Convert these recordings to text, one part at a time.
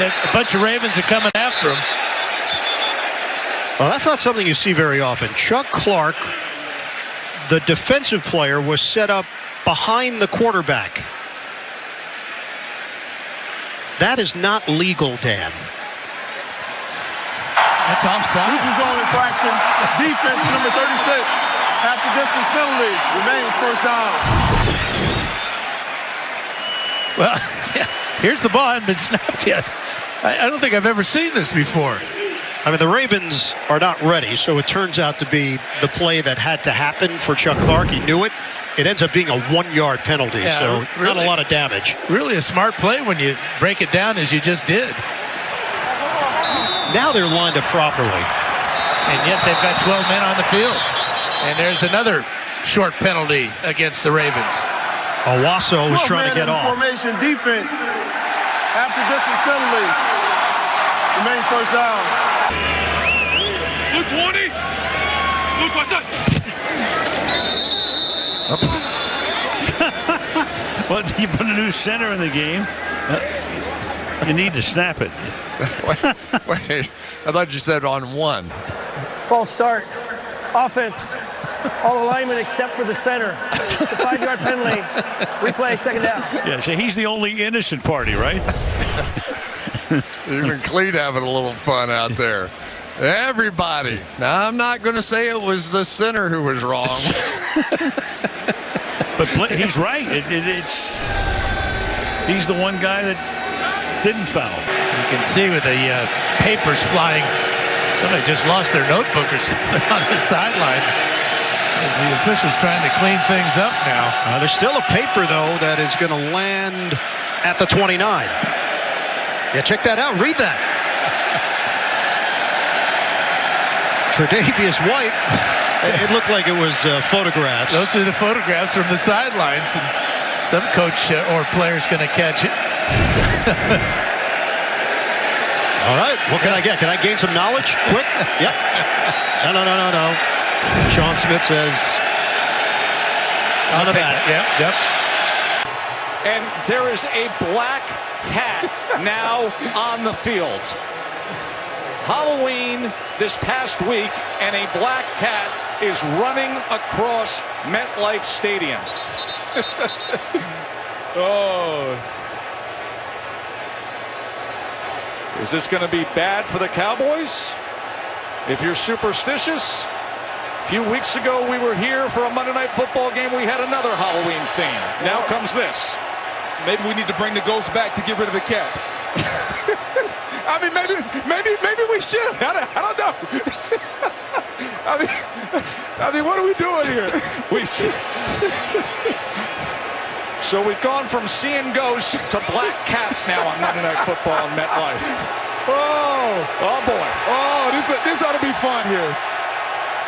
a bunch of Ravens are coming after him. Well, that's not something you see very often. Chuck Clark, the defensive player, was set up behind the quarterback. That is not legal, Dan. That's offside. Neutral zone infraction. Defense number 36. After distance penalty remains first down. Well, here's the ball. Hasn't been snapped yet. I don't think I've ever seen this before. I mean, the Ravens are not ready, so it turns out to be the play that had to happen for Chuck Clark. He knew it. It ends up being a 1-yard penalty, so really, not a lot of damage. Really a smart play when you break it down as you just did. Now they're lined up properly. And yet they've got 12 men on the field. And there's another short penalty against the Ravens. Owasso was trying to get off. Formation defense. After distance penalty remains first down. Blue 20. Blue 20. Well, you put a new center in the game. You need to snap it. Wait, I thought you said on one. False start. Offense. All alignment except for the center. It's a 5-yard penalty. Replay, second down. Yeah, so he's the only innocent party, right? Even Cleat having a little fun out there. Everybody. Now, I'm not going to say it was the center who was wrong. But he's right. He's the one guy that didn't foul. You can see with the papers flying, somebody just lost their notebook or something on the sidelines as the officials trying to clean things up now. There's still a paper, though, that is going to land at the 29. Yeah, check that out. Read that. Tre'Davious White. It looked like it was photographs. Those are the photographs from the sidelines, and some coach or player's going to catch it. All right, what can I get? Can I gain some knowledge? Quick? Yep. No. Sean Smith says none of that. Yep. And there is a black cat now on the field. Halloween this past week, and a black cat is running across MetLife Stadium. Oh. Is this going to be bad for the Cowboys? If you're superstitious, a few weeks ago we were here for a Monday Night Football game. We had another Halloween theme. Now comes this. Maybe we need to bring the ghost back to get rid of the cat. I mean, maybe we should. I don't know. I mean, what are we doing here? We see. So we've gone from seeing ghosts to black cats now on Monday Night Football in MetLife. Oh boy. Oh, this ought to be fun here.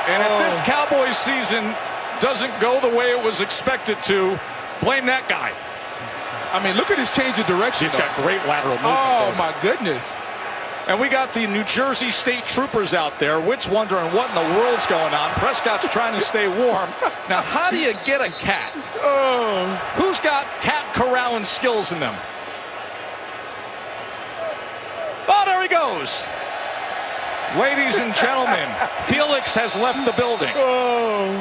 And if this Cowboys season doesn't go the way it was expected to, blame that guy. I mean, look at his change of direction. He's got great lateral movement. Oh, my goodness. And we got the New Jersey State Troopers out there. Witt's wondering what in the world's going on. Prescott's trying to stay warm. Now, how do you get a cat? Oh. Who's got cat corralling skills in them? Oh, there he goes. Ladies and gentlemen, Felix has left the building. Oh.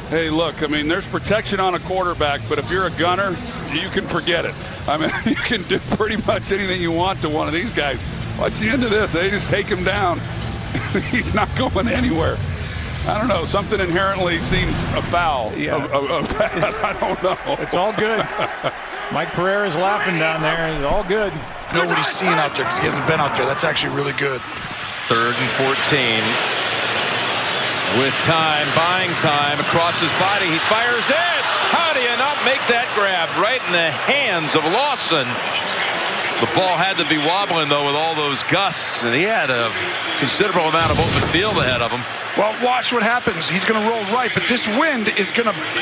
Hey, look, I mean, there's protection on a quarterback, but if you're a gunner, you can forget it. I mean, you can do pretty much anything you want to one of these guys. Watch the end of this. They just take him down. He's not going anywhere. I don't know. Something inherently seems a foul. Yeah. I don't know. It's all good. Mike Pereira's laughing down there. It's all good. Nobody's seen out there because he hasn't been out there. That's actually really good. 3rd and 14. With time, buying time, across his body, he fires it. How do you not make that grab right in the hands of Lawson? The ball had to be wobbling, though, with all those gusts, and he had a considerable amount of open field ahead of him. Well, watch what happens. He's going to roll right, but this wind is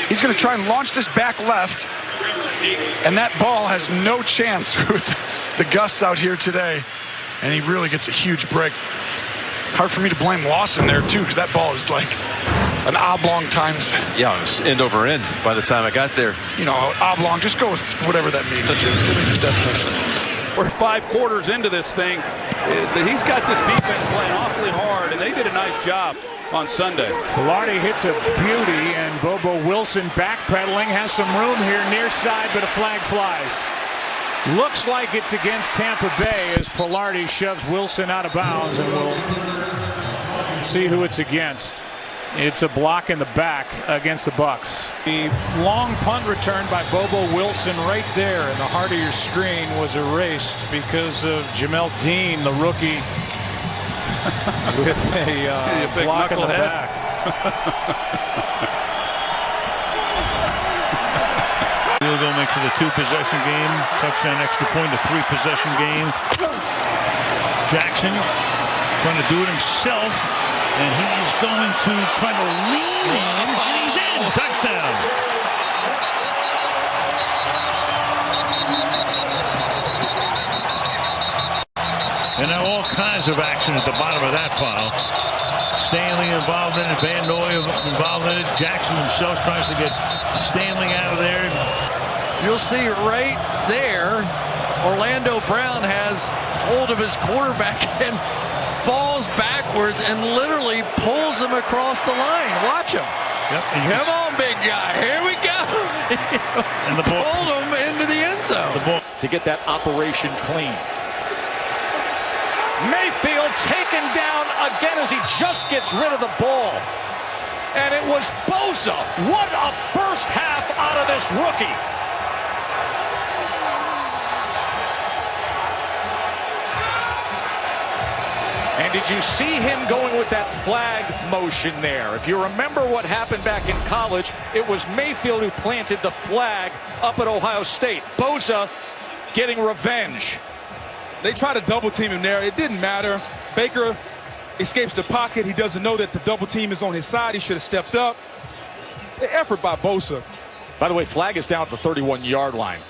he's going to try and launch this back left, and that ball has no chance with the gusts out here today, and he really gets a huge break. Hard for me to blame Lawson there, too, because that ball is like an oblong times. Yeah, it was end over end by the time I got there. You know, oblong. Just go with whatever that means. The definition. We're 5 quarters into this thing. He's got this defense playing awfully hard, and they did a nice job on Sunday. Pilardi hits a beauty, and Bobo Wilson backpedaling, has some room here near side, but a flag flies. Looks like it's against Tampa Bay as Pilardi shoves Wilson out of bounds, and we'll see who it's against. It's a block in the back against the Bucks. The long punt return by Bobo Wilson right there in the heart of your screen was erased because of Jamel Dean, the rookie, with a block in the back. Field goal makes it a 2-possession game. Touchdown, extra point, a 3-possession game. Jackson trying to do it himself. And he's going to try to lean in, and he's in. Touchdown. And now all kinds of action at the bottom of that pile. Stanley involved in it, Van Noy involved in it. Jackson himself tries to get Stanley out of there. You'll see right there, Orlando Brown has hold of his quarterback and falls backwards and literally pulls him across the line. Watch him. Yep, come on, big guy. Here we go. And the ball pulled him into the end zone. To get that operation clean. Mayfield taken down again as he just gets rid of the ball. And it was Bosa. What a first half out of this rookie. And did you see him going with that flag motion there? If you remember what happened back in college, it was Mayfield who planted the flag up at Ohio State. Bosa getting revenge. They try to double team him there. It didn't matter. Baker escapes the pocket. He doesn't know that the double team is on his side. He should have stepped up. The effort by Bosa. By the way, flag is down at the 31-yard line.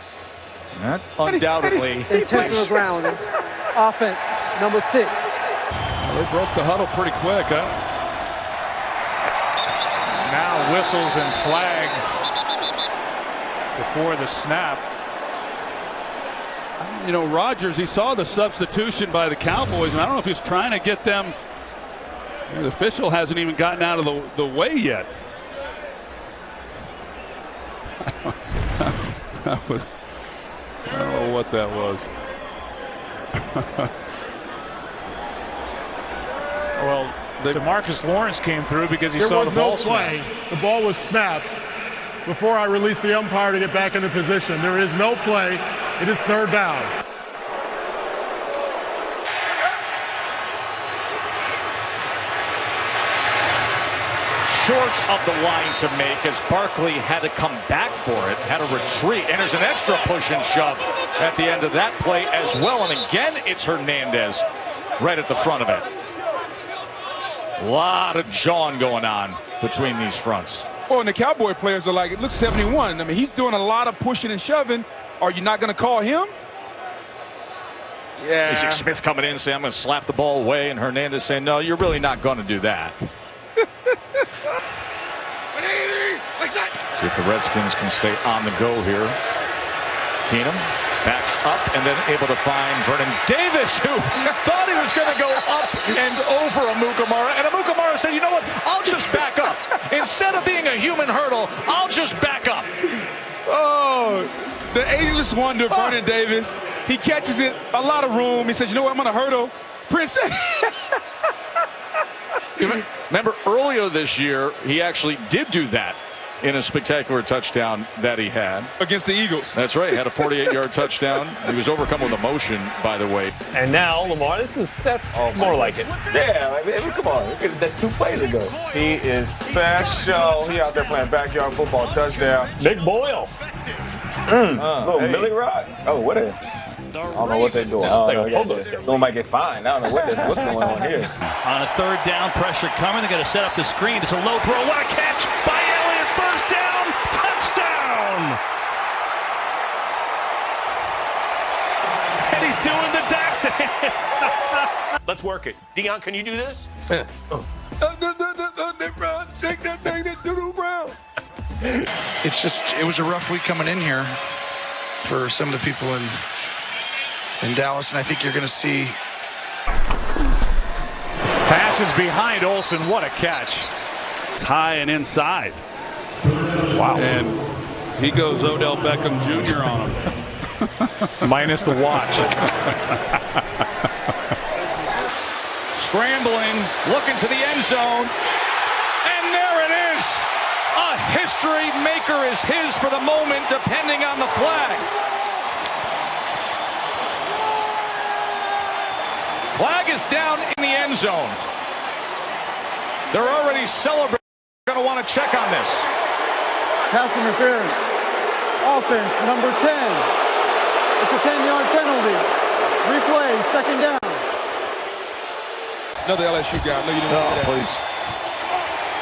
That undoubtedly. Intentional ground. Offense, number 6. They broke the huddle pretty quick, huh? Now whistles and flags before the snap. You know, Rodgers, he saw the substitution by the Cowboys, and I don't know if he's trying to get them. The official hasn't even gotten out of the way yet. That was, I don't know what that was. Well, DeMarcus Lawrence came through because he saw the ball snap. The ball was snapped before I released the umpire to get back into position. There is no play. It is 3rd down. Short of the line to make as Barkley had to come back for it, had a retreat, and there's an extra push and shove at the end of that play as well. And again, it's Hernandez right at the front of it. A lot of jawing going on between these fronts. Oh, and the Cowboy players are like, it looks 71. I mean, he's doing a lot of pushing and shoving. Are you not going to call him? Yeah. You see Smith coming in saying, I'm going to slap the ball away, and Hernandez saying, no, you're really not going to do that. See if the Redskins can stay on the go here. Keenum backs up and then able to find Vernon Davis, who thought he was going to go up and over Amukamara. And Amukamara said, you know what, I'll just back up. Instead of being a human hurdle, I'll just back up. Oh, the ageless wonder, Vernon Davis. He catches it, a lot of room. He says, you know what, I'm going to hurdle. Prince. Remember earlier this year, he actually did do that in a spectacular touchdown that he had. Against the Eagles. That's right, had a 48-yard touchdown. He was overcome with emotion, by the way. And now, Lamar, that's more like it. Yeah, I mean, come on, that 2 plays ago. He is special. He out there playing backyard football, touchdown. Nick Boyle. Little Millie Rock. Oh, what a... I don't know what they're doing. Someone might get fined. I don't know what's going on here. On a 3rd down, pressure coming. They got to set up the screen. It's a low throw. What a catch by Elliott. 1st down. Touchdown. And he's doing the duck dance. Let's work it. Dion, can you do this? LeBron, take that Doo-doo Brown. It was a rough week coming in here for some of the people in Dallas, and I think you're going to see. Passes behind Olsen. What a catch. It's high and inside. Wow. And he goes Odell Beckham Jr. on him. Minus the watch. Scrambling, looking to the end zone. And there it is. A history maker is his for the moment, depending on the flag. Flag is down in the end zone. They're already celebrating. Going to want to check on this. Pass interference. Offense, number 10. It's a 10-yard penalty. Replay, second down. Another LSU guy. No, you didn't want that. Please.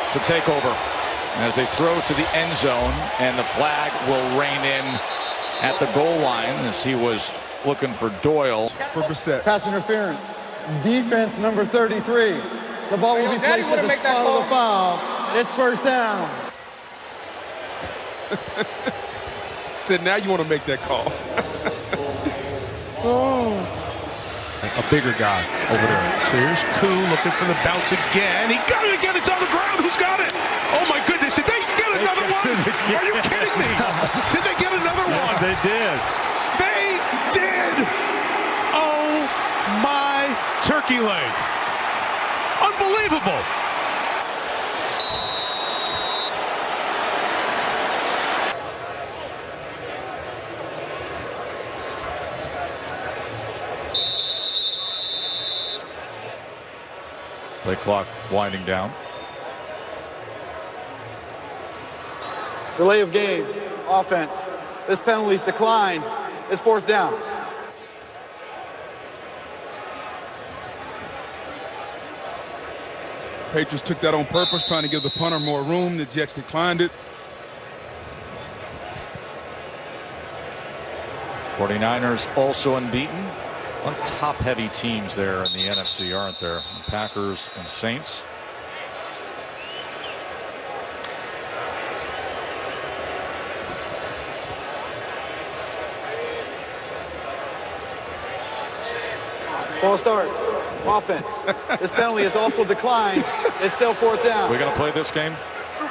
It's a takeover as they throw to the end zone, and the flag will rein in at the goal line as he was looking for Doyle. For Brissett. Pass interference. Defense, number 33. The ball will be placed at the spot of the foul. It's first down. Said now you want to make that call. A bigger guy over there. So here's Koo looking for the bounce again. He got it again. It's on the ground. Who's got it? Oh my goodness! Did they get another one? Are you kidding me? Did they get another one? Yes, they did. They did. Oh my turkey leg! Unbelievable. Play clock winding down. Delay of game. Offense. This penalty's declined. It's fourth down. Patriots took that on purpose, trying to give the punter more room. The Jets declined it. 49ers also unbeaten. One top-heavy teams there in the NFC, aren't there? The Packers and Saints. False start. Offense. This penalty is also declined. It's still fourth down. We're going to play this game?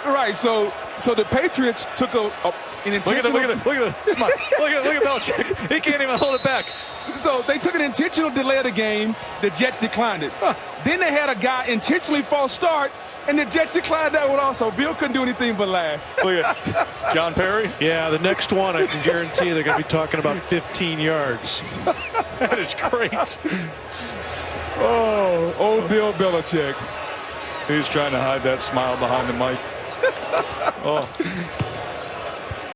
Right, so the Patriots took an intentional... Look at Belichick. He can't even hold it back. So they took an intentional delay of the game. The Jets declined it. Then they had a guy intentionally false start, and the Jets declined that one also. Bill couldn't do anything but laugh. Look at John Perry. Yeah, the next one, I can guarantee they're going to be talking about 15 yards. That is great. Oh, old Bill Belichick. He's trying to hide that smile behind the mic. Oh.